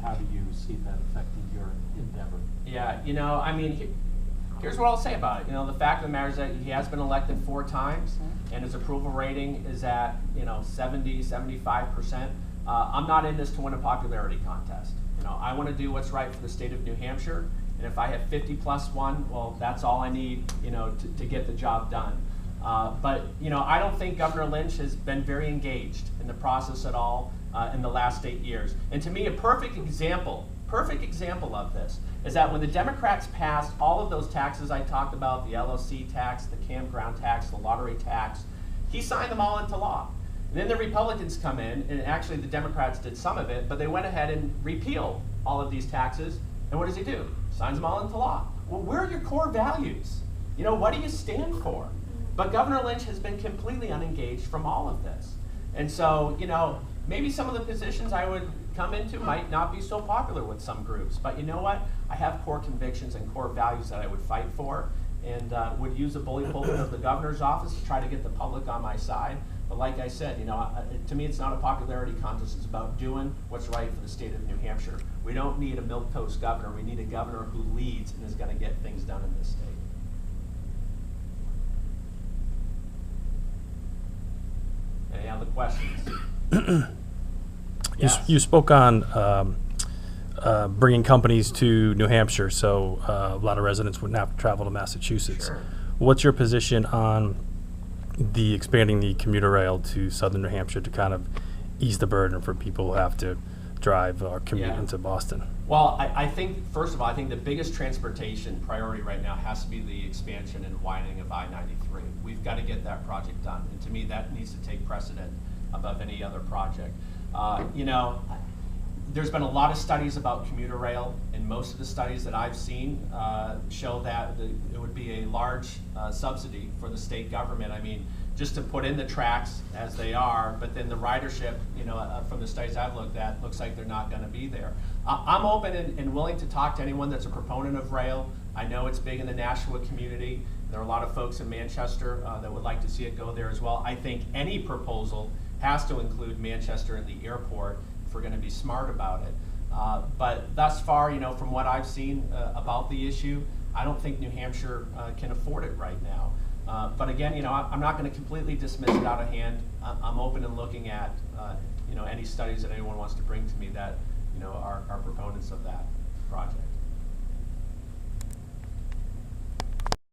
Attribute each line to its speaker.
Speaker 1: how do you see that affecting your endeavor?
Speaker 2: Yeah, you know, I mean, here's what I'll say about it. You know, the fact of the matter is that he has been elected 4 times, and his approval rating is at, you know, 70, 75%. I'm not in this to win a popularity contest. You know, I want to do what's right for the state of New Hampshire, and if I have 50 plus 1, well, that's all I need, you know, to get the job done. But, you know, I don't think Governor Lynch has been very engaged in the process at all in the last 8 years. And to me, a perfect example of this is that when the Democrats passed all of those taxes I talked about, the LLC tax, the campground tax, the lottery tax, he signed them all into law. And then the Republicans come in, and actually the Democrats did some of it, but they went ahead and repealed all of these taxes. And what does he do? Signs them all into law. Well, where are your core values? You know, what do you stand for? But Governor Lynch has been completely unengaged from all of this. And so, you know, maybe some of the positions I would come into might not be so popular with some groups, but you know what? I have core convictions and core values that I would fight for, and would use the bully pulpit of the governor's office to try to get the public on my side. But like I said, you know, to me it's not a popularity contest, it's about doing what's right for the state of New Hampshire. We don't need a milquetoast governor, we need a governor who leads and is gonna get things done in this state. Any other questions? Yes.
Speaker 3: You spoke on bringing companies to New Hampshire, so a lot of residents wouldn't have to travel to Massachusetts.
Speaker 2: Sure.
Speaker 3: What's your position on the expanding the commuter rail to southern New Hampshire to kind of ease the burden for people who have to drive or commute into Boston?
Speaker 2: Well, I think, first of all, I think the biggest transportation priority right now has to be the expansion and widening of I-93. We've got to get that project done, and to me that needs to take precedent above any other project. You know, there's been a lot of studies about commuter rail, and most of the studies that I've seen show that it would be a large subsidy for the state government. I mean, just to put in the tracks as they are, but then the ridership, you know, from the studies I've looked at, looks like they're not going to be there. I'm open and willing to talk to anyone that's a proponent of rail. I know it's big in the Nashua community. There are a lot of folks in Manchester that would like to see it go there as well. I think any proposal has to include Manchester and the airport if we're going to be smart about it. But thus far, you know, from what I've seen about the issue, I don't think New Hampshire can afford it right now. But again, you know, I'm not going to completely dismiss it out of hand. I'm open and looking at, you know, any studies that anyone wants to bring to me that, you know, are proponents of that project.